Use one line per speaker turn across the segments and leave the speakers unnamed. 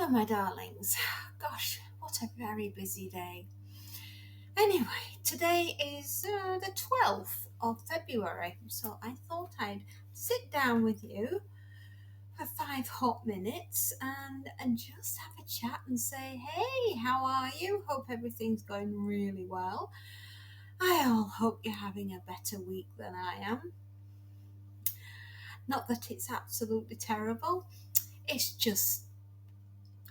Hello, my darlings. Gosh, what a very busy day. Anyway, today is the 12th of February, so I thought I'd sit down with you for 5 hot minutes and just have a chat and say, hey, how are you? Hope everything's going really well. I all hope you're having a better week than I am. Not that it's absolutely terrible, it's just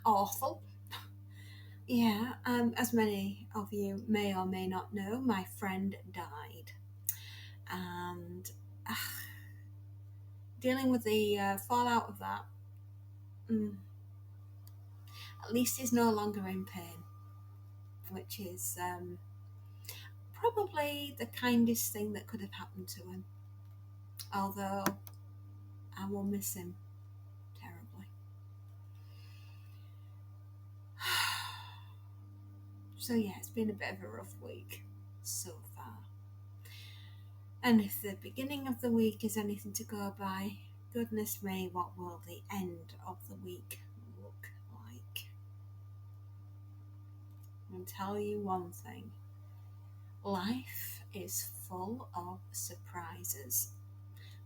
awful. Yeah, as many of you may or may not know, my friend died. And dealing with the fallout of that, at least he's no longer in pain, which is probably the kindest thing that could have happened to him. Although I will miss him terribly. So yeah, it's been a bit of a rough week so far. And if the beginning of the week is anything to go by, goodness me, what will the end of the week look like? I'll tell you one thing. Life is full of surprises,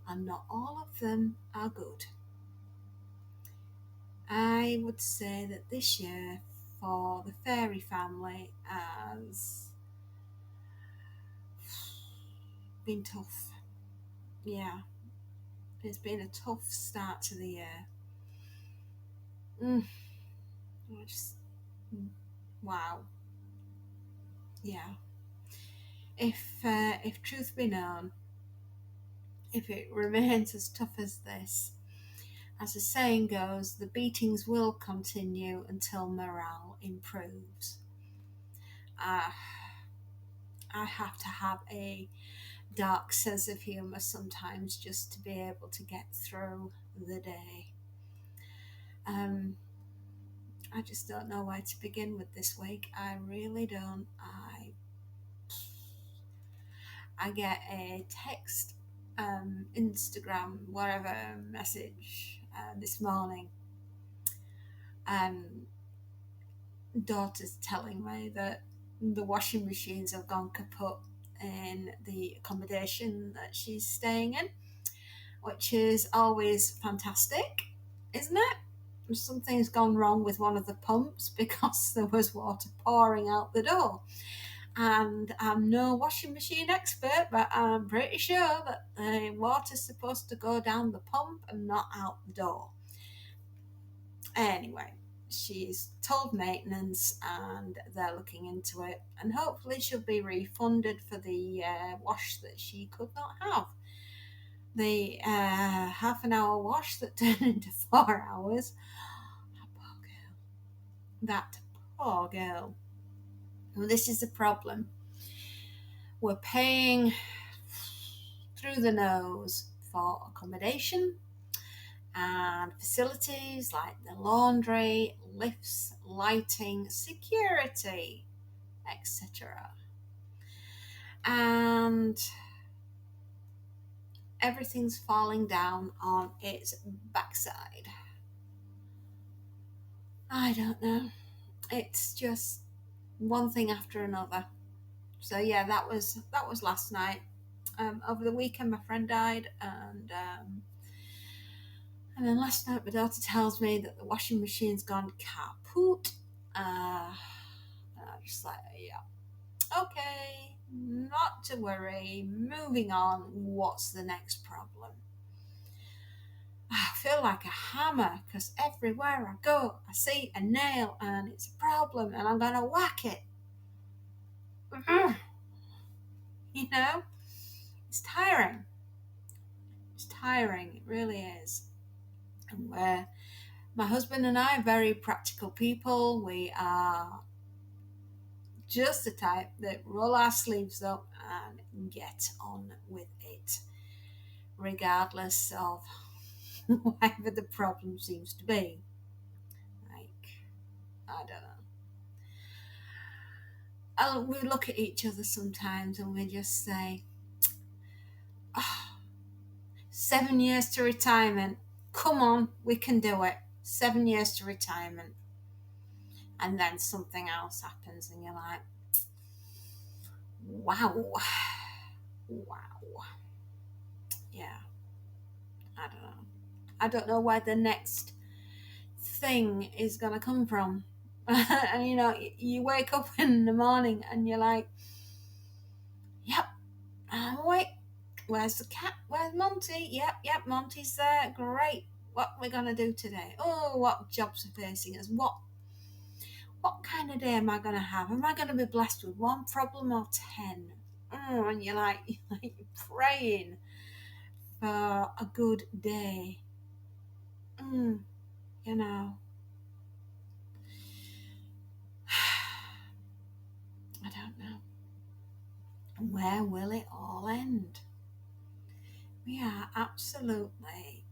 and not all of them are good. I would say that this year for the fairy family has been tough. Yeah, it's been a tough start to the year. Just, wow. Yeah. If truth be known, if it remains as tough as this, as the saying goes, the beatings will continue until morale improves. I have to have a dark sense of humour sometimes just to be able to get through the day. I just don't know where to begin with this week. I really don't. I get a text, Instagram, whatever message this morning. Daughter's telling me that the washing machines have gone kaput in the accommodation that she's staying in, which is always fantastic, isn't it? Something's gone wrong with one of the pumps because there was water pouring out the door. And I'm no washing machine expert, but I'm pretty sure that the water's supposed to go down the pump and not out the door. Anyway, she's told maintenance and they're looking into it, and hopefully she'll be refunded for the wash that she could not have. The half an hour wash that turned into 4 hours. That poor girl. Well, this is the problem. We're paying through the nose for accommodation and facilities like the laundry, lifts, lighting, security, etc. And everything's falling down on its backside. I don't know. It's just one thing after another. So yeah, that was last night. Over the weekend, my friend died, and then last night my daughter tells me that the washing machine's gone kaput. And I'm just like, yeah, okay, not to worry. Moving on. What's the next problem? I feel like a hammer because everywhere I go, I see a nail and it's a problem, and I'm gonna whack it. You know, it's tiring. It's tiring. It really is. And my husband and I are very practical people. We are just the type that roll our sleeves up and get on with it, regardless of whatever the problem seems to be. Like, I don't know. We look at each other sometimes and we just say, oh, 7 years to retirement. Come on, we can do it. 7 years to retirement. and then something else happens, and you're like, wow, wow, yeah, I don't know. I don't know where the next thing is going to come from. And you wake up in the morning and you're like, yep, I'm awake. Where's the cat? Where's Monty? Yep, Monty's there. Great. What we're going to do today? Oh, what jobs are facing us? What kind of day am I going to have? Am I going to be blessed with one problem or 10? And you're like, you're praying for a good day. Mm, you know, I don't know. Where will it all end? We are absolutely,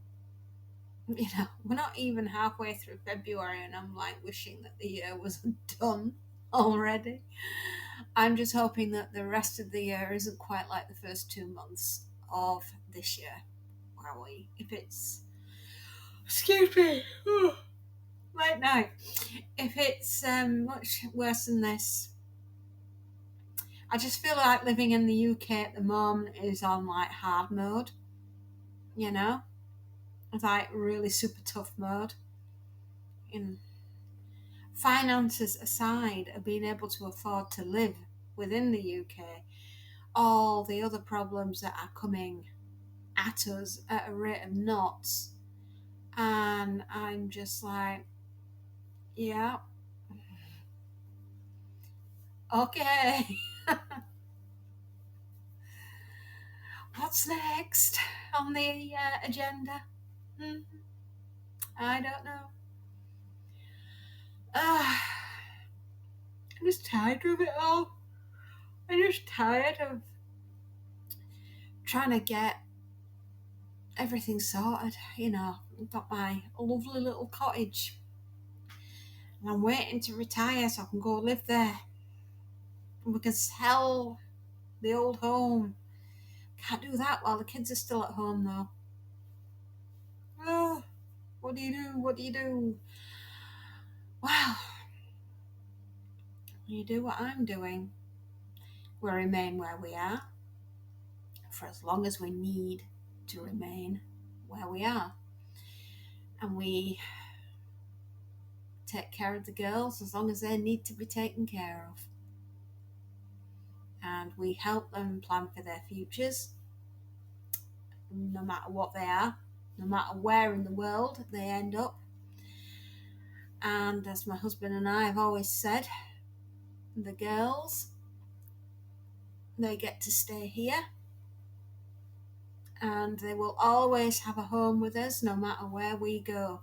we're not even halfway through February, and I'm like wishing that the year was done already. I'm just hoping that the rest of the year isn't quite like the first 2 months of this year. Wowie. If it's, excuse me, late night. If it's much worse than this, I just feel like living in the UK at the moment is on like hard mode, you know? It's like really super tough mode. In finances aside of being able to afford to live within the UK, all the other problems that are coming at us at a rate of knots. And I'm just like, yeah, okay. What's next on the agenda? Hmm, I don't know. I'm just tired of it all. I'm just tired of trying to get everything sorted. I've got my lovely little cottage, and I'm waiting to retire so I can go live there. And we can sell the old home. Can't do that while the kids are still at home, though. Oh, what do you do? What do you do? Well, you do what I'm doing. We remain where we are for as long as we need to remain where we are. And we take care of the girls as long as they need to be taken care of. And we help them plan for their futures, no matter what they are, no matter where in the world they end up. And as my husband and I have always said, the girls, they get to stay here, and they will always have a home with us no matter where we go.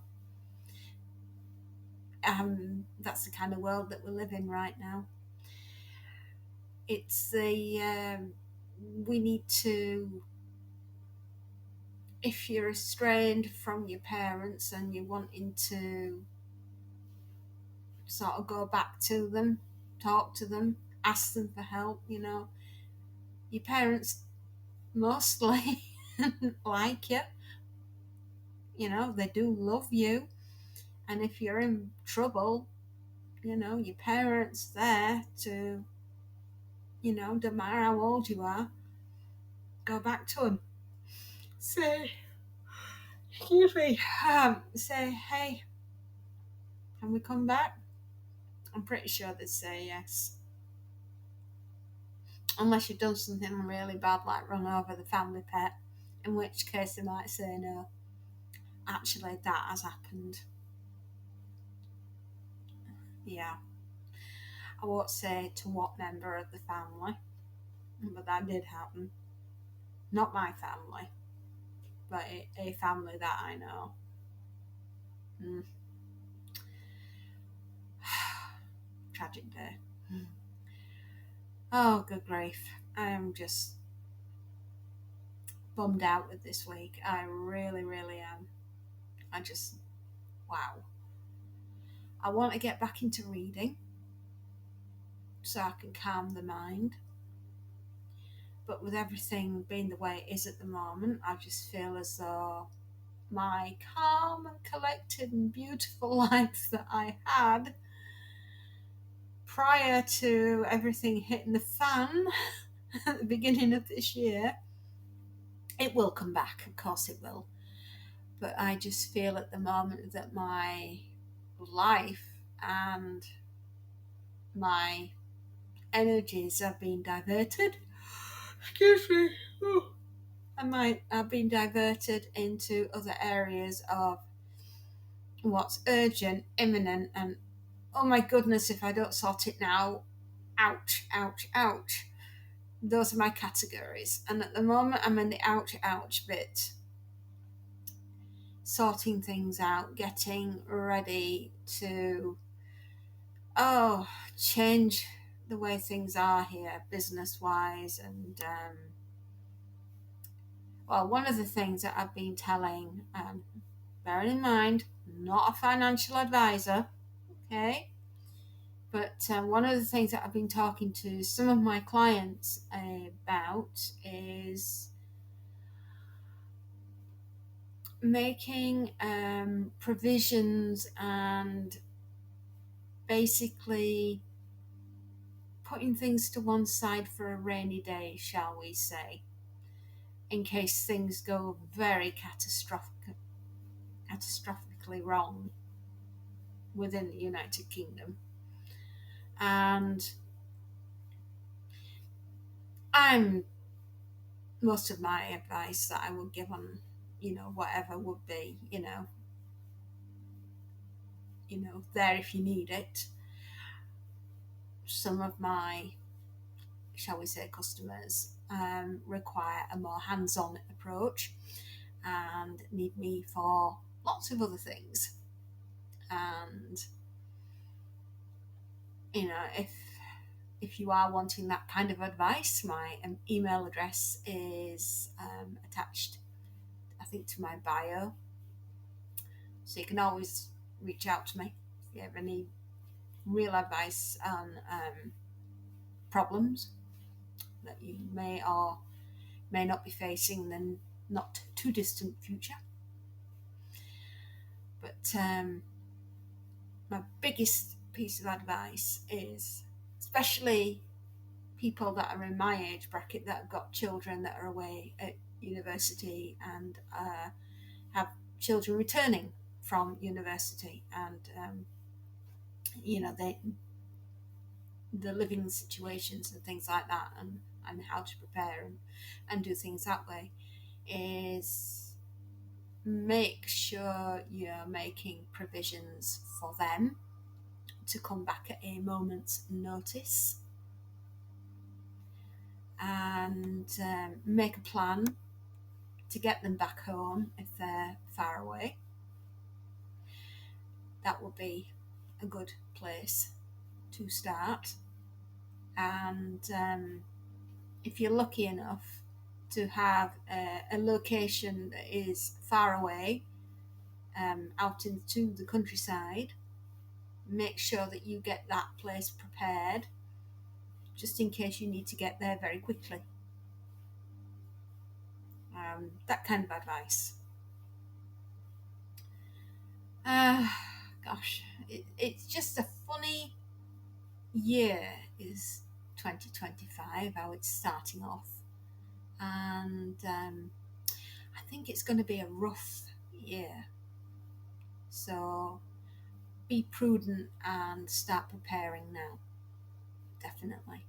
That's the kind of world that we live in right now. It's we need to, if you're estranged from your parents and you're wanting to sort of go back to them, talk to them, ask them for help, your parents mostly like you, they do love you. And if you're in trouble, your parents there to, no matter how old you are, go back to them. Say, excuse me, say, hey, can we come back? I'm pretty sure they'd say yes. Unless you've done something really bad, like run over the family pet, in which case they might say no. Actually, that has happened. Yeah. I won't say to what member of the family, but that did happen. Not my family, but a family that I know. Mm. Tragic day. Oh, good grief. I am just bummed out with this week. I really, really am. Wow. I want to get back into reading so I can calm the mind. But with everything being the way it is at the moment, I just feel as though my calm and collected and beautiful life that I had prior to everything hitting the fan at the beginning of this year. It will come back, of course it will. But I just feel at the moment that my life and my energies have been diverted. Excuse me. I've been diverted into other areas of what's urgent, imminent, and oh my goodness, if I don't sort it now, ouch, ouch, ouch. Those are my categories. And at the moment, I'm in the ouch, ouch bit. Sorting things out, getting ready to, change the way things are here, business wise. And, one of the things that I've been telling, bearing in mind, not a financial advisor, okay? But one of the things that I've been talking to some of my clients about is making provisions and basically putting things to one side for a rainy day, shall we say, in case things go very catastrophically wrong within the United Kingdom. And most of my advice that I would give on, whatever would be, there if you need it. Some of my, shall we say, customers require a more hands-on approach and need me for lots of other things. And, if you are wanting that kind of advice, my email address is attached, I think, to my bio. So you can always reach out to me if you ever need real advice on problems that you may or may not be facing in the not too distant future. But my biggest piece of advice is, especially people that are in my age bracket that have got children that are away at university and have children returning from university, and the living situations and things like that, and how to prepare and do things that way, is make sure you're making provisions for them to come back at a moment's notice, and make a plan to get them back home if they're far away. That would be a good place to start. And if you're lucky enough to have a location that is far away, out into the countryside, make sure that you get that place prepared just in case you need to get there very quickly. That kind of advice. Gosh, it's just a funny year is 2025, how it's starting off. And I think it's going to be a rough year. So be prudent and start preparing now. Definitely.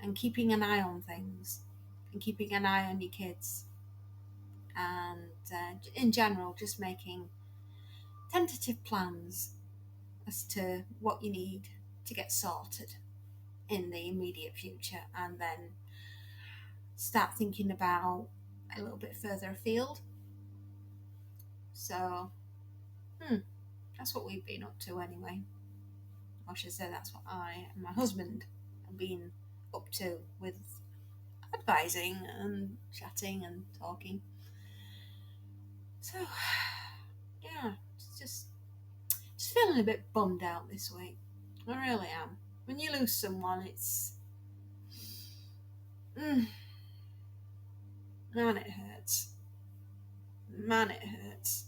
And keeping an eye on things. And keeping an eye on your kids. And in general, just making tentative plans as to what you need to get sorted in the immediate future, and then start thinking about a little bit further afield. So that's what we've been up to anyway. I should say that's what I and my husband have been up to, with advising and chatting and talking. So yeah, just feeling a bit bummed out this week. I really am. When you lose someone, it's man, it hurts. Man, it hurts.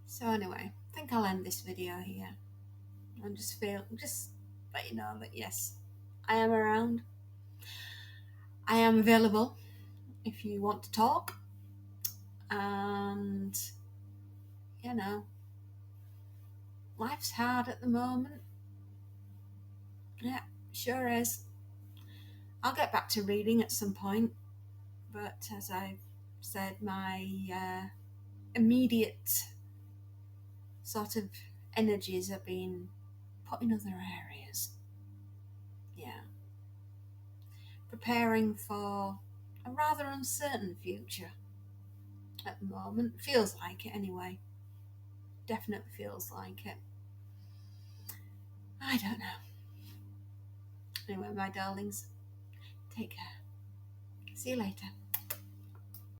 So anyway, I think I'll end this video here. And just let you know that yes, I am around. I am available if you want to talk. And, you know, life's hard at the moment. Yeah, sure is. I'll get back to reading at some point, but as I've said, my immediate sort of energies have been put in other areas. Yeah. Preparing for a rather uncertain future at the moment. Feels like it anyway. Definitely feels like it. I don't know. Anyway, my darlings, take care. See you later.